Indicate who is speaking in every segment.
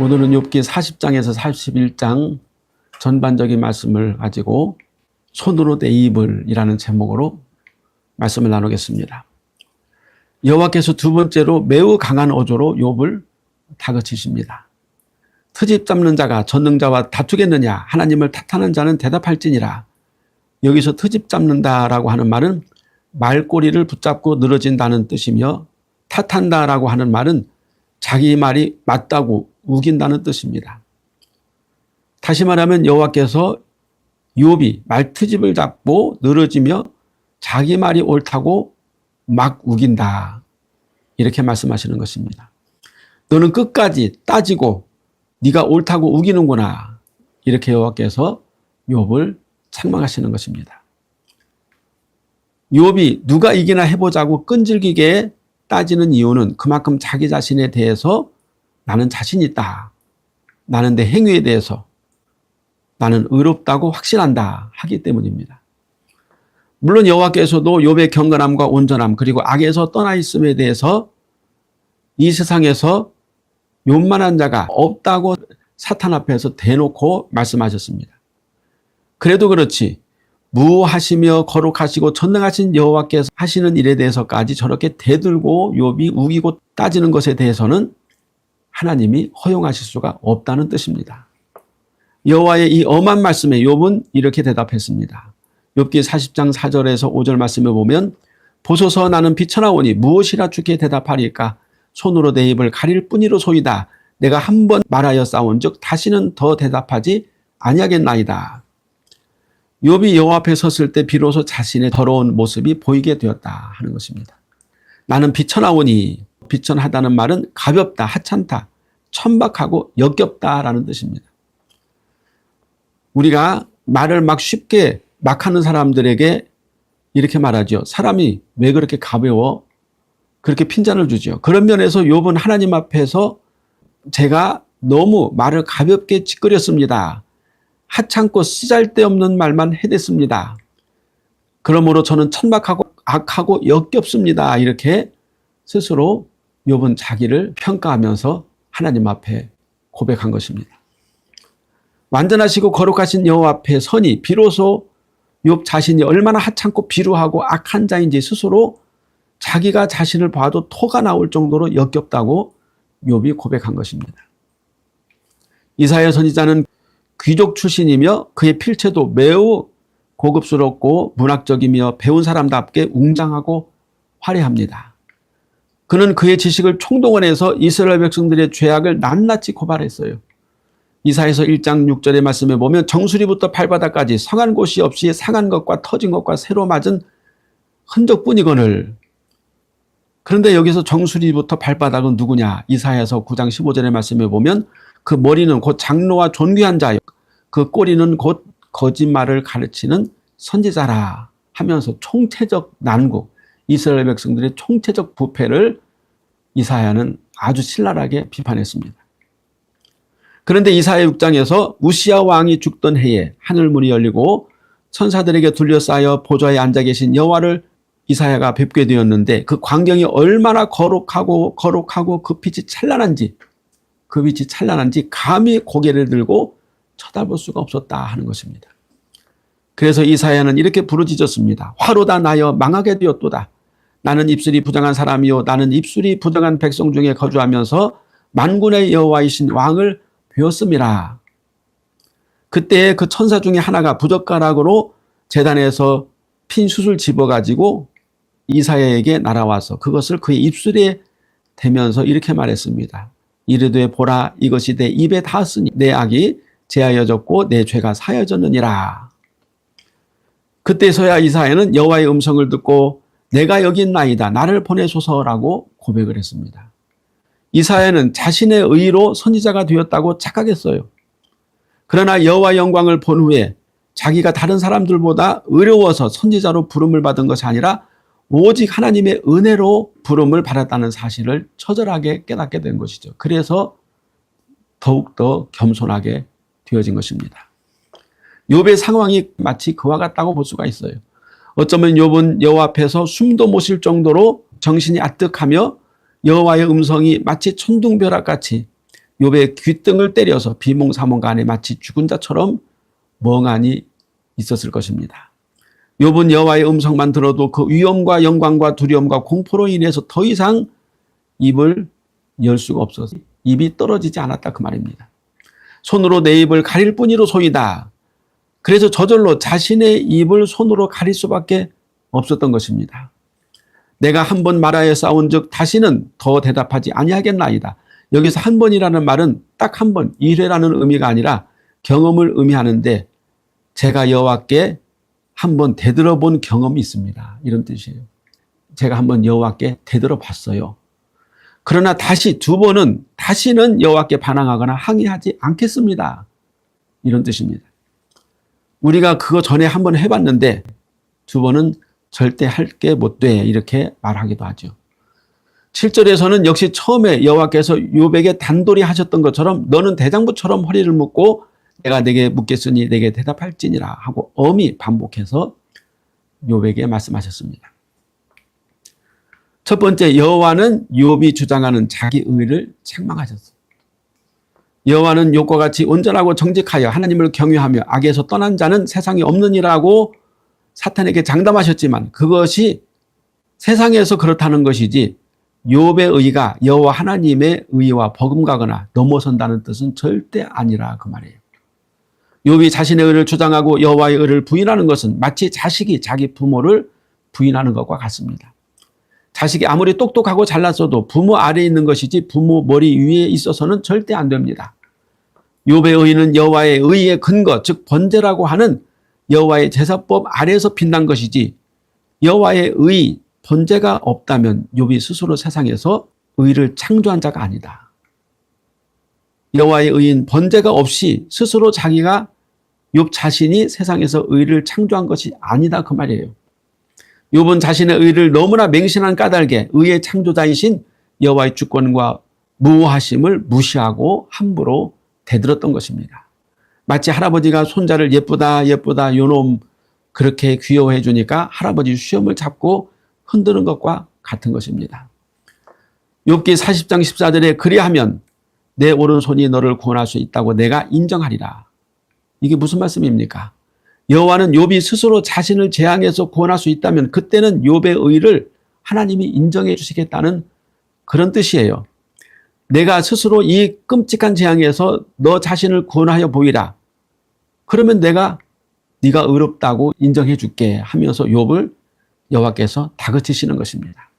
Speaker 1: 오늘은 욥기 40장에서 41장 전반적인 말씀을 가지고 손으로 내 입을 이라는 제목으로 말씀을 나누겠습니다. 여호와께서 두 번째로 매우 강한 어조로 욥을 다그치십니다. 트집 잡는 자가 전능자와 다투겠느냐? 하나님을 탓하는 자는 대답할지니라. 여기서 트집 잡는다라고 하는 말은 말꼬리를 붙잡고 늘어진다는 뜻이며, 탓한다라고 하는 말은 자기 말이 맞다고 우긴다는 뜻입니다. 다시 말하면 여호와께서 욥이 말트집을 잡고 늘어지며 자기 말이 옳다고 막 우긴다, 이렇게 말씀하시는 것입니다. 너는 끝까지 따지고 네가 옳다고 우기는구나, 이렇게 여호와께서 욥을 책망하시는 것입니다. 욥이 누가 이기나 해보자고 끈질기게 따지는 이유는 그만큼 자기 자신에 대해서 나는 자신 있다, 나는 내 행위에 대해서 나는 의롭다고 확신한다 하기 때문입니다. 물론 여호와께서도 욥의 경건함과 온전함 그리고 악에서 떠나 있음에 대해서 이 세상에서 욥만한 자가 없다고 사탄 앞에서 대놓고 말씀하셨습니다. 그래도 그렇지 무하시며 거룩하시고 전능하신 여호와께서 하시는 일에 대해서까지 저렇게 대들고 욥이 우기고 따지는 것에 대해서는 하나님이 허용하실 수가 없다는 뜻입니다. 여호와의 이 엄한 말씀에 욥은 이렇게 대답했습니다. 욥기 40장 4절에서 5절 말씀을 보면, 보소서 나는 비천하오니 무엇이라 주께 대답하리까? 손으로 내 입을 가릴 뿐이로소이다. 내가 한 번 말하여 싸운즉 다시는 더 대답하지 아니하겠나이다. 욥이 여호와 앞에 섰을 때 비로소 자신의 더러운 모습이 보이게 되었다 하는 것입니다. 나는 비천하오니, 비천하다는 말은 가볍다, 하찮다, 천박하고 역겹다라는 뜻입니다. 우리가 말을 막 쉽게 막 하는 사람들에게 이렇게 말하죠. 사람이 왜 그렇게 가벼워? 그렇게 핀잔을 주죠. 그런 면에서 욥은 하나님 앞에서 제가 너무 말을 가볍게 찌끄렸습니다. 하찮고 쓰잘데없는 말만 해댔습니다. 그러므로 저는 천박하고 악하고 역겹습니다. 이렇게 스스로 욥은 자기를 평가하면서 하나님 앞에 고백한 것입니다. 완전하시고 거룩하신 여호와 앞에 서니 비로소 욥 자신이 얼마나 하찮고 비루하고 악한 자인지 스스로 자기가 자신을 봐도 토가 나올 정도로 역겹다고 욥이 고백한 것입니다. 이사야 선지자는 귀족 출신이며 그의 필체도 매우 고급스럽고 문학적이며 배운 사람답게 웅장하고 화려합니다. 그는 그의 지식을 총동원해서 이스라엘 백성들의 죄악을 낱낱이 고발했어요. 이사야서 1장 6절의 말씀에 보면 정수리부터 발바닥까지 성한 곳이 없이 상한 것과 터진 것과 새로 맞은 흔적뿐이거늘. 그런데 여기서 정수리부터 발바닥은 누구냐? 이사야서 9장 15절의 말씀에 보면 그 머리는 곧 장로와 존귀한 자요, 그 꼬리는 곧 거짓말을 가르치는 선지자라 하면서 총체적 난국, 이스라엘 백성들의 총체적 부패를 이사야는 아주 신랄하게 비판했습니다. 그런데 이사야 6장에서 우시야 왕이 죽던 해에 하늘문이 열리고 천사들에게 둘러싸여 보좌에 앉아 계신 여호와를 이사야가 뵙게 되었는데, 그 광경이 얼마나 거룩하고 그 빛이 찬란한지 감히 고개를 들고 쳐다볼 수가 없었다 하는 것입니다. 그래서 이사야는 이렇게 부르짖었습니다. 화로다 나여 망하게 되었도다. 나는 입술이 부정한 사람이요 나는 입술이 부정한 백성 중에 거주하면서 만군의 여호와이신 왕을 배웠음이라. 그때 그 천사 중에 하나가 부젓가락으로 제단에서 핀 숯을 집어가지고 이사야에게 날아와서 그것을 그의 입술에 대면서 이렇게 말했습니다. 이르되 보라, 이것이 내 입에 닿았으니 내 악이 제하여졌고 내 죄가 사여졌느니라. 그때서야 이사야는 여호와의 음성을 듣고 내가 여기 있나이다, 나를 보내소서라고 고백을 했습니다. 이사야는 자신의 의로 선지자가 되었다고 착각했어요. 그러나 여호와의 영광을 본 후에 자기가 다른 사람들보다 의로워서 선지자로 부름을 받은 것이 아니라 오직 하나님의 은혜로 부름을 받았다는 사실을 처절하게 깨닫게 된 것이죠. 그래서 더욱더 겸손하게 되어진 것입니다. 욥의 상황이 마치 그와 같다고 볼 수가 있어요. 어쩌면 욥은 여호와 앞에서 숨도 못 쉴 정도로 정신이 아뜩하며 여호와의 음성이 마치 천둥벼락같이 욥의 귓등을 때려서 비몽사몽간에 마치 죽은 자처럼 멍하니 있었을 것입니다. 욥은 여호와의 음성만 들어도 그 위엄과 영광과 두려움과 공포로 인해서 더 이상 입을 열 수가 없어서 입이 떨어지지 않았다 그 말입니다. 손으로 내 입을 가릴 뿐이로소이다. 그래서 저절로 자신의 입을 손으로 가릴 수밖에 없었던 것입니다. 내가 한 번 말하여 싸운즉 다시는 더 대답하지 아니하겠나이다. 여기서 한 번이라는 말은 딱 한 번, 1회라는 의미가 아니라 경험을 의미하는데 제가 여호와께 한번 되들어본 경험이 있습니다. 이런 뜻이에요. 제가 한번 여호와께 되들어봤어요. 그러나 다시 두 번은 다시는 여호와께 반항하거나 항의하지 않겠습니다. 이런 뜻입니다. 우리가 그거 전에 한번 해봤는데 두 번은 절대 할 게 못 돼 이렇게 말하기도 하죠. 7절에서는 역시 처음에 여호와께서 욥에게 단돌이 하셨던 것처럼 너는 대장부처럼 허리를 묶고 내가 내게 묻겠으니 내게 대답할지니라 하고 엄히 반복해서 욥에게 말씀하셨습니다. 첫 번째, 여호와는 욥이 주장하는 자기 의를 책망하셨어요. 여호와는 욥과 같이 온전하고 정직하여 하나님을 경외하며 악에서 떠난 자는 세상에 없느니라고 사탄에게 장담하셨지만 그것이 세상에서 그렇다는 것이지 욥의 의가 여호와 하나님의 의와 버금가거나 넘어선다는 뜻은 절대 아니라 그 말이에요. 욥이 자신의 의를 주장하고 여호와의 의를 부인하는 것은 마치 자식이 자기 부모를 부인하는 것과 같습니다. 자식이 아무리 똑똑하고 잘났어도 부모 아래에 있는 것이지 부모 머리 위에 있어서는 절대 안 됩니다. 욥의 의는 여호와의 의의 근거, 즉 번제라고 하는 여호와의 제사법 아래에서 빛난 것이지 여호와의 의, 번제가 없다면 욥이 스스로 세상에서 의를 창조한 자가 아니다. 여호와의 의인 번제가 없이 스스로 자기가 욥 자신이 세상에서 의를 창조한 것이 아니다 그 말이에요. 욥은 자신의 의를 너무나 맹신한 까닭에 의의 창조자이신 여호와의 주권과 무호하심을 무시하고 함부로 대들었던 것입니다. 마치 할아버지가 손자를 예쁘다 예쁘다 요놈 그렇게 귀여워해 주니까 할아버지 수염을 잡고 흔드는 것과 같은 것입니다. 욥기 40장 14절에 그리하면 내 오른손이 너를 구원할 수 있다고 내가 인정하리라. 이게 무슨 말씀입니까? 여호와는 욥이 스스로 자신을 재앙에서 구원할 수 있다면 그때는 욥의 의를 하나님이 인정해 주시겠다는 그런 뜻이에요. 내가 스스로 이 끔찍한 재앙에서 너 자신을 구원하여 보이라. 그러면 내가 네가 의롭다고 인정해 줄게 하면서 욥을 여호와께서 다그치시는 것입니다.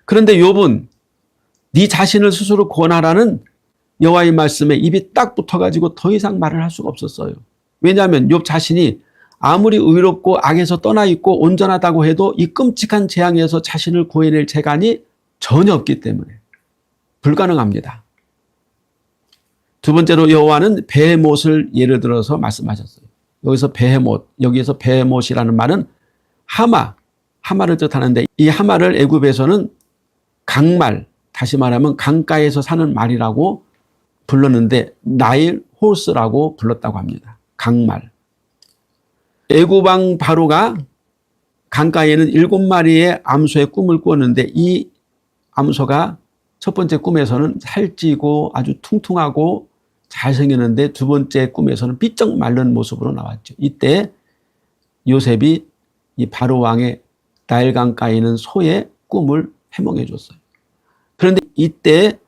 Speaker 1: 그런데 욥은 네 자신을 스스로 구원하라는 여호와의 말씀에 입이 딱 붙어가지고 더 이상 말을 할 수가 없었어요. 왜냐하면 욥 자신이 아무리 의롭고 악에서 떠나 있고 온전하다고 해도 이 끔찍한 재앙에서 자신을 구해낼 재간이 전혀 없기 때문에 불가능합니다. 두 번째로 여호와는 베헤못을 예를 들어서 말씀하셨어요. 여기서 베헤못이라는 말은 하마를 뜻하는데 이 하마를 애굽에서는 강말, 다시 말하면 강가에서 사는 말이라고 불렀는데 나일 호스라고 불렀다고 합니다. 강말. 애굽 왕 바로가 강가에는 7마리의 암소의 꿈을 꾸었는데 이 암소가 첫 번째 꿈에서는 살찌고 아주 퉁퉁하고 잘생겼는데 두 번째 꿈에서는 삐쩍 마른 모습으로 나왔죠. 이때 요셉이 이 바로 왕의 나일 강가에 있는 소의 꿈을 해몽해 줬어요. 그런데 이때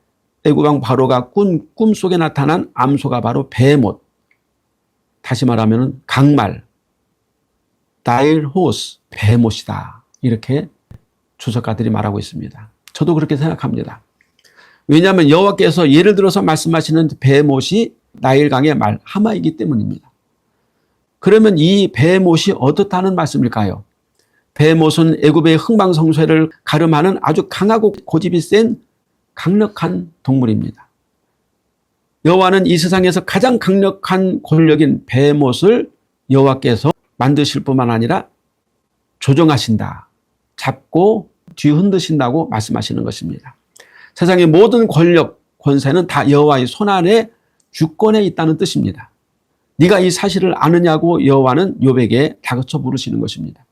Speaker 1: 애굽 왕 바로가 꾼 꿈 속에 나타난 암소가 바로 베헤못, 다시 말하면 강말, 나일 호스, 베헤못이다. 이렇게 주석가들이 말하고 있습니다. 저도 그렇게 생각합니다. 왜냐하면 여호와께서 예를 들어서 말씀하시는 베헤못이 나일강의 말 하마이기 때문입니다. 그러면 이 베헤못이 어떻다는 말씀일까요? 베헤못은 애굽의 흥망성쇠를 가름하는 아주 강하고 고집이 센 강력한 동물입니다. 여호와는 이 세상에서 가장 강력한 권력인 베헤못을 여호와께서 만드실 뿐만 아니라 조종하신다. 잡고 뒤흔드신다고 말씀하시는 것입니다. 세상의 모든 권력, 권세는 다 여호와의 손안에 주권에 있다는 뜻입니다. 네가 이 사실을 아느냐고 여호와는 욥에게 다그쳐 물으시는 것입니다.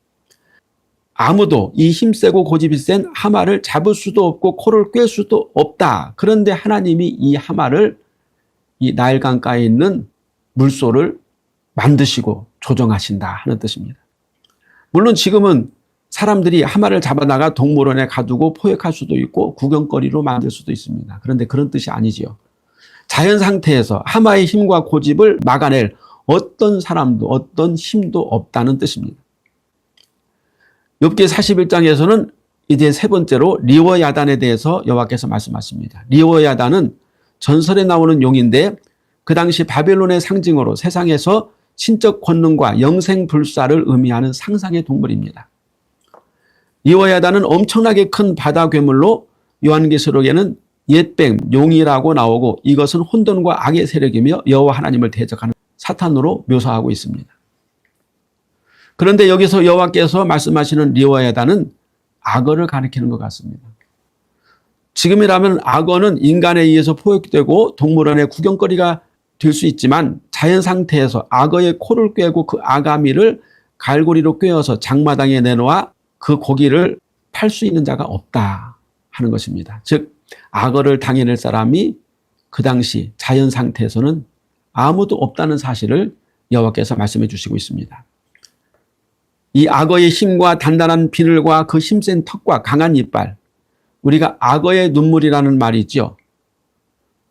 Speaker 1: 아무도 이 힘세고 고집이 센 하마를 잡을 수도 없고 코를 꿰 수도 없다. 그런데 하나님이 이 하마를 이 나일 강가에 있는 물소를 만드시고 조정하신다 하는 뜻입니다. 물론 지금은 사람들이 하마를 잡아다가 동물원에 가두고 포획할 수도 있고 구경거리로 만들 수도 있습니다. 그런데 그런 뜻이 아니지요. 자연 상태에서 하마의 힘과 고집을 막아낼 어떤 사람도 어떤 힘도 없다는 뜻입니다. 욥기 41장에서는 이제 세 번째로 리워야단에 대해서 여호와께서 말씀하십니다. 리워야단은 전설에 나오는 용인데 그 당시 바벨론의 상징으로 세상에서 신적 권능과 영생불사를 의미하는 상상의 동물입니다. 리워야단은 엄청나게 큰 바다 괴물로 요한계시록에는 옛뱀, 용이라고 나오고 이것은 혼돈과 악의 세력이며 여호와 하나님을 대적하는 사탄으로 묘사하고 있습니다. 그런데 여기서 여호와께서 말씀하시는 리워야단은 악어를 가리키는 것 같습니다. 지금이라면 악어는 인간에 의해서 포획되고 동물원의 구경거리가 될 수 있지만 자연 상태에서 악어의 코를 꿰고 그 아가미를 갈고리로 꿰어서 장마당에 내놓아 그 고기를 팔 수 있는 자가 없다 하는 것입니다. 즉 악어를 당해낼 사람이 그 당시 자연 상태에서는 아무도 없다는 사실을 여호와께서 말씀해 주시고 있습니다. 이 악어의 힘과 단단한 비늘과 그 힘센 턱과 강한 이빨, 우리가 악어의 눈물이라는 말이 있죠.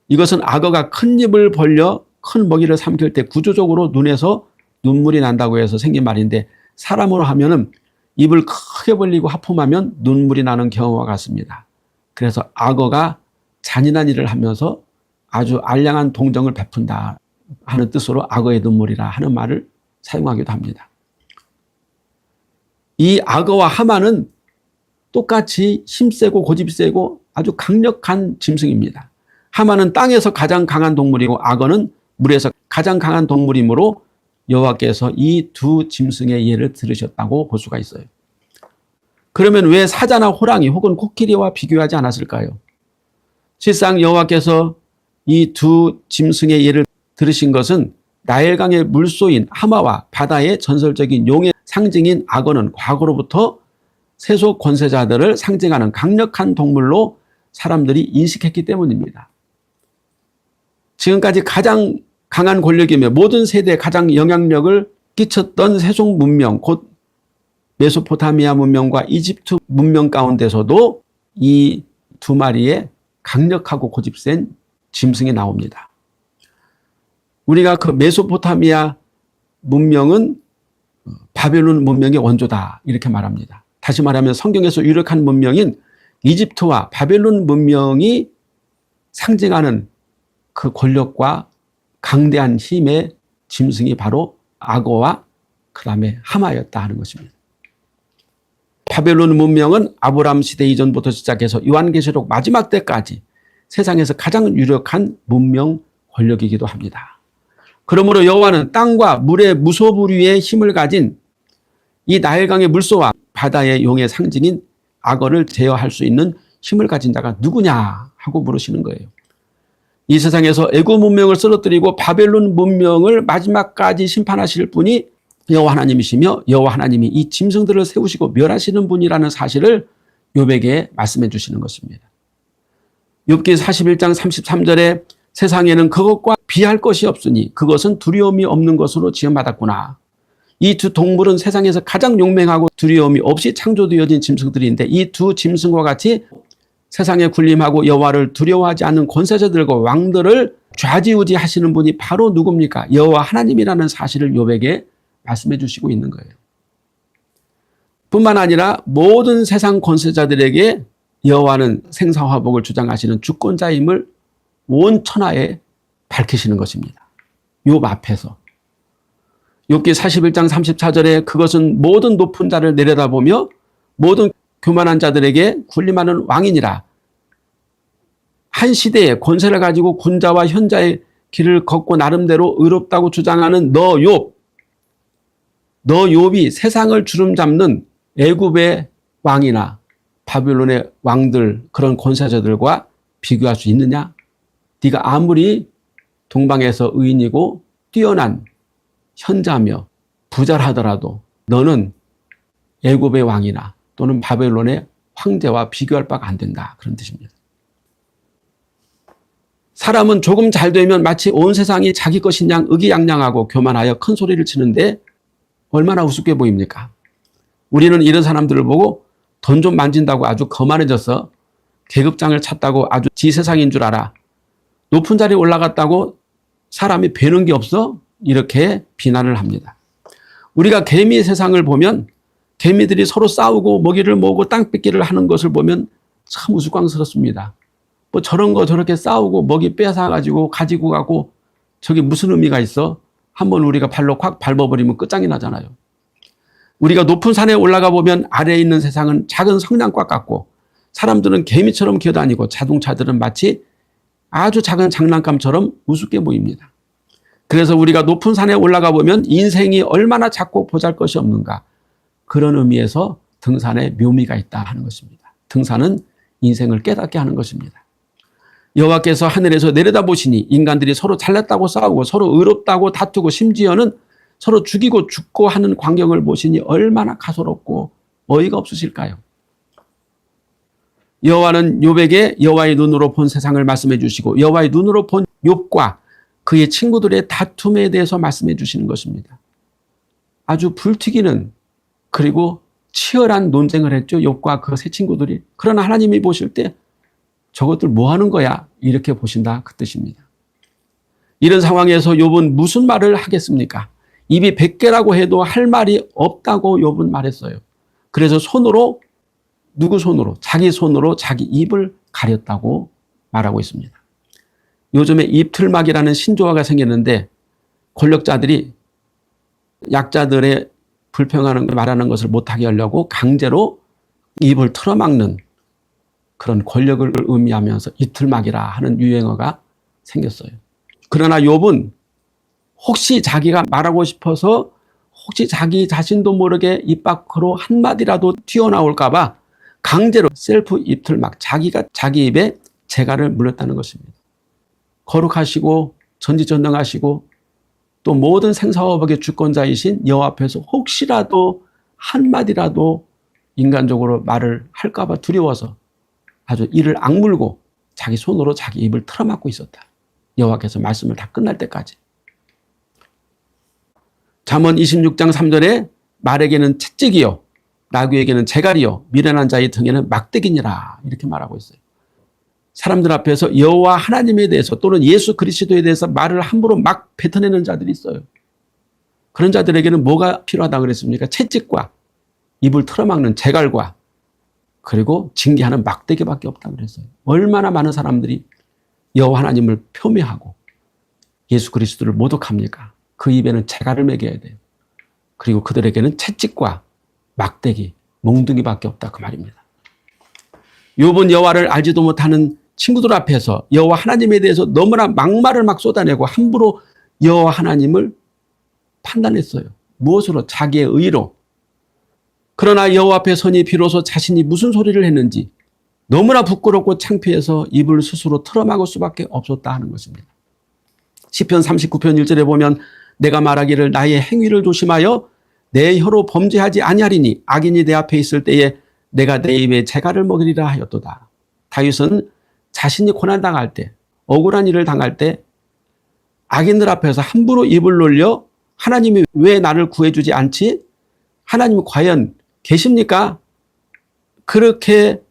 Speaker 1: 이것은 악어가 큰 입을 벌려 큰 먹이를 삼킬 때 구조적으로 눈에서 눈물이 난다고 해서 생긴 말인데 사람으로 하면은 입을 크게 벌리고 하품하면 눈물이 나는 경우와 같습니다. 그래서 악어가 잔인한 일을 하면서 아주 알량한 동정을 베푼다 하는 뜻으로 악어의 눈물이라 하는 말을 사용하기도 합니다. 이 악어와 하마는 똑같이 힘세고 고집세고 아주 강력한 짐승입니다. 하마는 땅에서 가장 강한 동물이고 악어는 물에서 가장 강한 동물이므로 여호와께서 이 두 짐승의 예를 들으셨다고 볼 수가 있어요. 그러면 왜 사자나 호랑이 혹은 코끼리와 비교하지 않았을까요? 실상 여호와께서 이 두 짐승의 예를 들으신 것은 나일강의 물소인 하마와 바다의 전설적인 용의 상징인 악어는 과거로부터 세속 권세자들을 상징하는 강력한 동물로 사람들이 인식했기 때문입니다. 지금까지 가장 강한 권력이며 모든 세대에 가장 영향력을 끼쳤던 세속 문명, 곧 메소포타미아 문명과 이집트 문명 가운데서도 이 두 마리의 강력하고 고집센 짐승이 나옵니다. 우리가 그 메소포타미아 문명은 바벨론 문명의 원조다 이렇게 말합니다. 다시 말하면 성경에서 유력한 문명인 이집트와 바벨론 문명이 상징하는 그 권력과 강대한 힘의 짐승이 바로 악어와 그 다음에 하마였다 하는 것입니다. 바벨론 문명은 아브라함 시대 이전부터 시작해서 요한계시록 마지막 때까지 세상에서 가장 유력한 문명 권력이기도 합니다. 그러므로 여호와는 땅과 물의 무소부류의 힘을 가진 이 나일강의 물소와 바다의 용의 상징인 악어를 제어할 수 있는 힘을 가진 자가 누구냐 하고 물으시는 거예요. 이 세상에서 애굽 문명을 쓰러뜨리고 바벨론 문명을 마지막까지 심판하실 분이 여호와 하나님이시며 여호와 하나님이 이 짐승들을 세우시고 멸하시는 분이라는 사실을 욥에게 말씀해 주시는 것입니다. 욥기 41장 33절에 세상에는 그것과 비할 것이 없으니 그것은 두려움이 없는 것으로 지음받았구나. 이 두 동물은 세상에서 가장 용맹하고 두려움이 없이 창조되어진 짐승들인데 이 두 짐승과 같이 세상에 군림하고 여호와를 두려워하지 않는 권세자들과 왕들을 좌지우지하시는 분이 바로 누굽니까? 여호와 하나님이라는 사실을 욥에게 말씀해 주시고 있는 거예요. 뿐만 아니라 모든 세상 권세자들에게 여호와는 생사화복을 주장하시는 주권자임을 온 천하에 밝히시는 것입니다. 욥 앞에서. 욥기 41장 34절에 그것은 모든 높은 자를 내려다보며 모든 교만한 자들에게 군림하는 왕이니라. 한 시대에 권세를 가지고 군자와 현자의 길을 걷고 나름대로 의롭다고 주장하는 너 욥이 세상을 주름잡는 애굽의 왕이나 바빌론의 왕들 그런 권세자들과 비교할 수 있느냐? 네가 아무리 동방에서 의인이고 뛰어난 현자며 부자를 하더라도 너는 애굽의 왕이나 또는 바벨론의 황제와 비교할 바가 안 된다. 그런 뜻입니다. 사람은 조금 잘 되면 마치 온 세상이 자기 것인 양 의기양양하고 교만하여 큰 소리를 치는데 얼마나 우습게 보입니까? 우리는 이런 사람들을 보고 돈 좀 만진다고 아주 거만해져서 계급장을 찾다고 아주 지 세상인 줄 알아. 높은 자리에 올라갔다고 사람이 배는 게 없어? 이렇게 비난을 합니다. 우리가 개미 세상을 보면 개미들이 서로 싸우고 먹이를 모으고 땅 뺏기를 하는 것을 보면 참 우스꽝스럽습니다. 뭐 저런 거 저렇게 싸우고 먹이 뺏어가지고 가지고 가고 저게 무슨 의미가 있어? 한번 우리가 발로 콱 밟아버리면 끝장이 나잖아요. 우리가 높은 산에 올라가 보면 아래에 있는 세상은 작은 성냥과 같고 사람들은 개미처럼 기어다니고 자동차들은 마치 아주 작은 장난감처럼 우습게 보입니다. 그래서 우리가 높은 산에 올라가 보면 인생이 얼마나 작고 보잘것이 없는가, 그런 의미에서 등산에 묘미가 있다 하는 것입니다. 등산은 인생을 깨닫게 하는 것입니다. 여호와께서 하늘에서 내려다보시니 인간들이 서로 잘났다고 싸우고 서로 의롭다고 다투고 심지어는 서로 죽이고 죽고 하는 광경을 보시니 얼마나 가소롭고 어이가 없으실까요? 여호와는 욥에게 여호와의 눈으로 본 세상을 말씀해 주시고 여호와의 눈으로 본 욥과 그의 친구들의 다툼에 대해서 말씀해 주시는 것입니다. 아주 불튀기는 그리고 치열한 논쟁을 했죠. 욥과 그 세 친구들이. 그러나 하나님이 보실 때 저것들 뭐 하는 거야? 이렇게 보신다 그 뜻입니다. 이런 상황에서 욥은 무슨 말을 하겠습니까? 입이 100개라고 해도 할 말이 없다고 욥은 말했어요. 그래서 손으로, 누구 손으로? 자기 손으로 자기 입을 가렸다고 말하고 있습니다. 요즘에 입틀막이라는 신조어가 생겼는데 권력자들이 약자들의 불평하는 말하는 것을 못하게 하려고 강제로 입을 틀어막는 그런 권력을 의미하면서 입틀막이라 하는 유행어가 생겼어요. 그러나 욥은 혹시 자기가 말하고 싶어서 혹시 자기 자신도 모르게 입 밖으로 한마디라도 튀어나올까 봐 강제로 셀프 입틀막, 자기가 자기 입에 재갈을 물렸다는 것입니다. 거룩하시고 전지전능하시고 또 모든 생사화복의 주권자이신 여호와 앞에서 혹시라도 한마디라도 인간적으로 말을 할까 봐 두려워서 아주 이를 악물고 자기 손으로 자기 입을 틀어막고 있었다. 여호와께서 말씀을 다 끝날 때까지. 잠언 26장 3절에 말에게는 채찍이요 나귀에게는 재갈이요 미련한 자의 등에는 막대기니라 이렇게 말하고 있어요. 사람들 앞에서 여호와 하나님에 대해서 또는 예수 그리스도에 대해서 말을 함부로 막 뱉어내는 자들이 있어요. 그런 자들에게는 뭐가 필요하다고 그랬습니까? 채찍과 입을 틀어막는 재갈과 그리고 징계하는 막대기밖에 없다고 그랬어요. 얼마나 많은 사람들이 여호와 하나님을 폄훼하고 예수 그리스도를 모독합니까? 그 입에는 재갈을 매겨야 돼요. 그리고 그들에게는 채찍과 막대기, 몽둥이밖에 없다 그 말입니다. 욥은 여호와를 알지도 못하는 친구들 앞에서 여호와 하나님에 대해서 너무나 막말을 막 쏟아내고 함부로 여호와 하나님을 판단했어요. 무엇으로? 자기의 의로. 그러나 여호와 앞에 서니 비로소 자신이 무슨 소리를 했는지 너무나 부끄럽고 창피해서 입을 스스로 틀어막을 수밖에 없었다 하는 것입니다. 시편 39편 1절에 보면 내가 말하기를 나의 행위를 조심하여 내 혀로 범죄하지 아니하리니 악인이 내 앞에 있을 때에 내가 내 입에 재갈을 먹으리라 하였도다. 다윗은 자신이 고난당할 때, 억울한 일을 당할 때 악인들 앞에서 함부로 입을 놀려 하나님이 왜 나를 구해주지 않지? 하나님이 과연 계십니까? 그렇게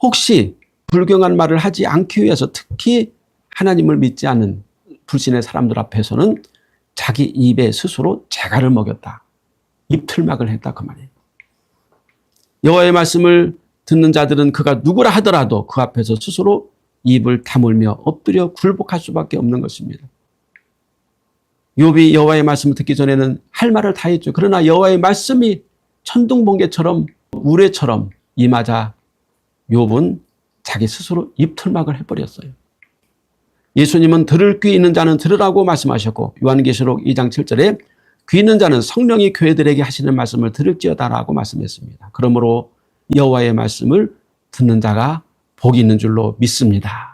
Speaker 1: 혹시 불경한 말을 하지 않기 위해서 특히 하나님을 믿지 않는 불신의 사람들 앞에서는 자기 입에 스스로 재갈을 먹였다. 입틀막을 했다 그 말이에요. 여호와의 말씀을 듣는 자들은 그가 누구라 하더라도 그 앞에서 스스로 입을 다물며 엎드려 굴복할 수밖에 없는 것입니다. 욥이 여호와의 말씀을 듣기 전에는 할 말을 다 했죠. 그러나 여호와의 말씀이 천둥번개처럼 우레처럼 임하자 욥은 자기 스스로 입틀막을 해버렸어요. 예수님은 들을 귀 있는 자는 들으라고 말씀하셨고 요한계시록 2장 7절에 귀 있는 자는 성령이 교회들에게 하시는 말씀을 들을지어다라고 말씀했습니다. 그러므로 여호와의 말씀을 듣는 자가 복이 있는 줄로 믿습니다.